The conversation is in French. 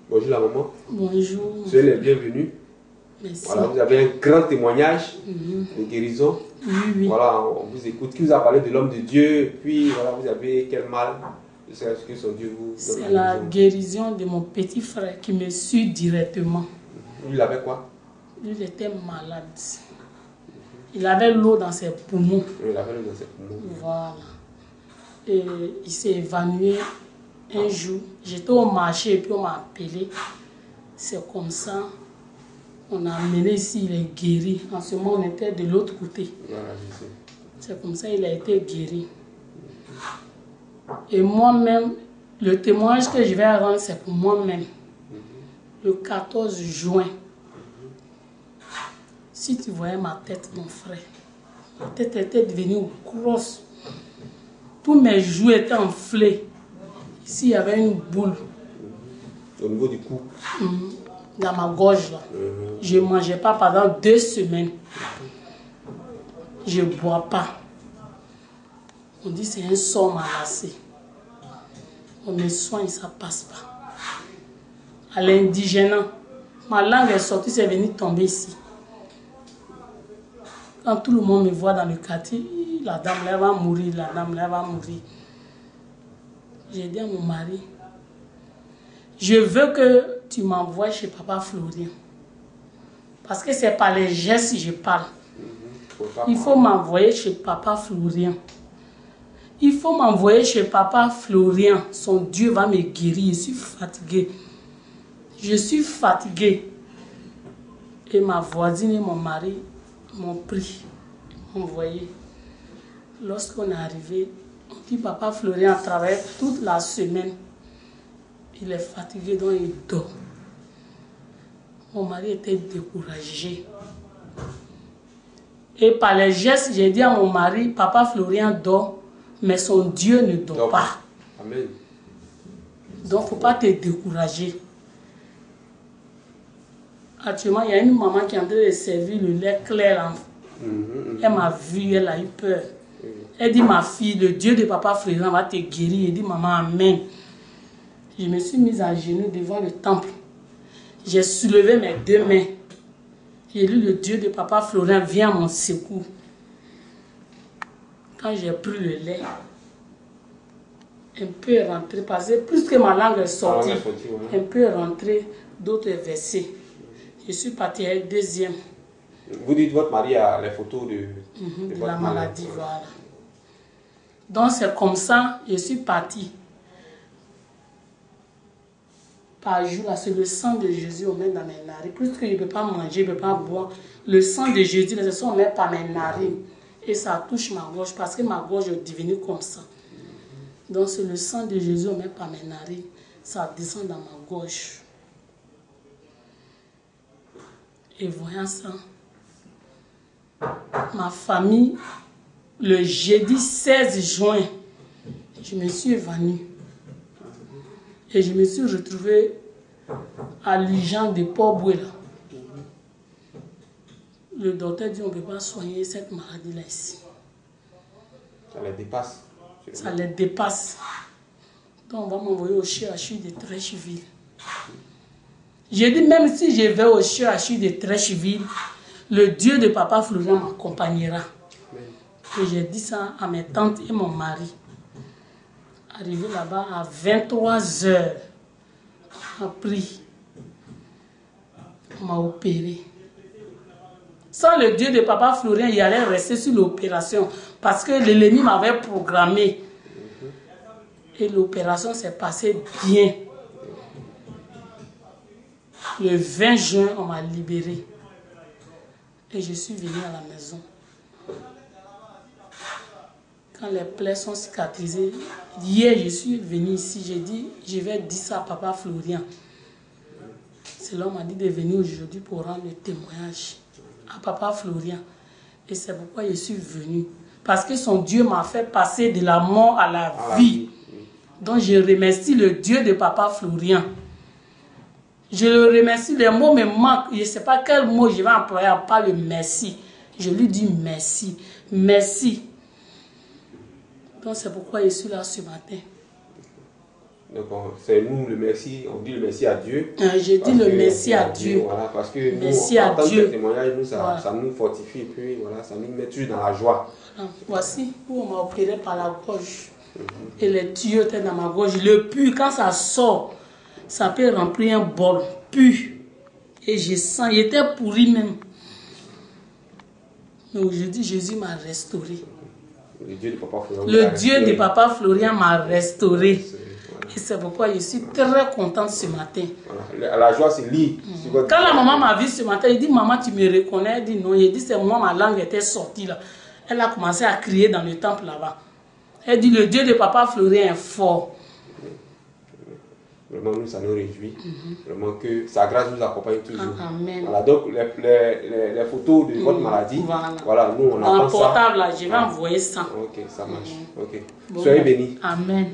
Bonjour la maman. Bonjour. Soyez les bienvenus. Merci. Voilà, vous avez un grand témoignage de guérison. Oui, oui. Voilà, on vous écoute. Qui vous a parlé de l'homme de Dieu? Puis voilà, vous avez quel mal? C'est ce que son Dieu vous donne. C'est la guérison de mon petit frère qui me suit directement. Lui, il avait quoi? Lui, il était malade. Il avait l'eau dans ses poumons. Oui, il avait l'eau dans ses poumons. Voilà. Et il s'est évanoui un jour. J'étais au marché et puis on m'a appelé. C'est comme ça. On a amené ici, il est guéri. En ce moment, on était de l'autre côté. Voilà, je sais. C'est comme ça qu'il a été guéri. Et moi-même, le témoignage que je vais rendre, c'est pour moi-même. Le 14 juin, si tu voyais ma tête, mon frère, ma tête était devenue grosse. Tous mes joues étaient enflés. Ici, il y avait une boule. Au niveau du cou. Dans ma gorge, là. Je ne mangeais pas pendant 2 semaines. Je ne bois pas. On dit que c'est un sort malassé. On me soigne, ça ne passe pas. À l'indigénat, ma langue est sortie, c'est venu tomber ici. Quand tout le monde me voit dans le quartier, la dame là va mourir, la dame là va mourir. J'ai dit à mon mari, je veux que tu m'envoies chez Papa Florien. Parce que c'est par les gestes que je parle. Il faut m'envoyer chez Papa Florien. Il faut m'envoyer chez Papa Florien. Son Dieu va me guérir. Je suis fatiguée. Je suis fatiguée. Et ma voisine et mon mari m'ont pris, m'ont envoyé. Lorsqu'on est arrivé, on dit Papa Florien a travaillé toute la semaine. Il est fatigué, donc il dort. Mon mari était découragé. Et par les gestes, j'ai dit à mon mari, Papa Florien dort, mais son Dieu ne dort pas. Amen. Donc, il ne faut pas te décourager. Actuellement, il y a une maman qui est en train de servir le lait clair. Elle m'a vu, elle a eu peur. Elle dit, ma fille, le Dieu de Papa Florien va te guérir. Elle dit, maman, amen. Je me suis mise à genoux devant le temple. J'ai soulevé mes 2 mains. J'ai lu le Dieu de Papa Florien, viens à mon secours. Quand j'ai pris le lait, un peu est rentré, parce que plus que ma langue est sortie, un peu est rentré, d'autres est versé. Je suis partie à une deuxième. Vous dites votre mari a les photos de De votre la maladie, voilà. Donc c'est comme ça, je suis partie. Par jour, là, c'est le sang de Jésus, on met dans mes narines. Plus que je ne peux pas manger, je ne peux pas boire. Le sang de Jésus, là, c'est ça, on met par mes narines. Et ça touche ma gorge, parce que ma gorge est devenue comme ça. Donc c'est le sang de Jésus, on met par mes narines. Ça descend dans ma gorge. Et voyant ça, ma famille, le jeudi 16 juin, je me suis évanouie. Et je me suis retrouvée à l'urgence de Port-Boué. Le docteur dit qu'on ne peut pas soigner cette maladie-là ici. Ça les dépasse. Ça les dépasse. Donc on va m'envoyer au CHU de Treichville. J'ai dit, même si je vais au CHU de Treichville, le Dieu de Papa Florien m'accompagnera. Et j'ai dit ça à mes tantes et mon mari. Arrivé là-bas à 23h, on m'a pris, on m'a opéré. Sans le Dieu de Papa Florien, il allait rester sur l'opération parce que l'ennemi m'avait programmé. Et l'opération s'est passée bien. Le 20 juin, on m'a libéré. Et je suis venue à la maison. Quand les plaies sont cicatrisées, hier je suis venue ici, j'ai dit, je vais dire ça à Papa Florien. C'est là qu'on m'a dit de venir aujourd'hui pour rendre le témoignage à Papa Florien. Et c'est pourquoi je suis venue. Parce que son Dieu m'a fait passer de la mort à la vie. Donc je remercie le Dieu de Papa Florien. Je le remercie, les mots me manquent. Je ne sais pas quel mot je vais employer à part le merci. Je lui dis merci. Merci. Donc c'est pourquoi je suis là ce matin. Donc, c'est nous le merci, on dit le merci à Dieu. J'ai dit le merci à Dieu. Voilà, parce que merci nous, à en tant Dieu. que témoignage, nous, ça, Voilà. ça nous fortifie et puis voilà, ça nous met toujours dans la joie. Voici où on m'a opéré par la gorge. Et les tuyaux étaient dans ma gorge. Le pu, quand ça sort, ça peut remplir un bol. Pu. Et je sens, il était pourri même. Mais aujourd'hui, Jésus m'a restauré. Le Dieu de Papa Florian. Le Dieu de Papa Florian m'a restauré. Et c'est pourquoi je suis très contente ce matin. Voilà. La joie, c'est lit. Quand la maman m'a vu ce matin, elle dit, maman, tu me reconnais? Elle dit non. Elle dit, c'est moi, ma langue était sortie là. Elle a commencé à crier dans le temple là-bas. Elle dit, le Dieu de Papa Florian est fort. Vraiment, nous, ça nous réjouit. Vraiment que sa grâce nous accompagne toujours. Amen. Voilà, donc les photos de votre maladie, voilà, nous, on dans attend le portable, ça. là, je vais envoyer ça. Ok, ça marche. Ok. Bon, Soyez bénis. Amen.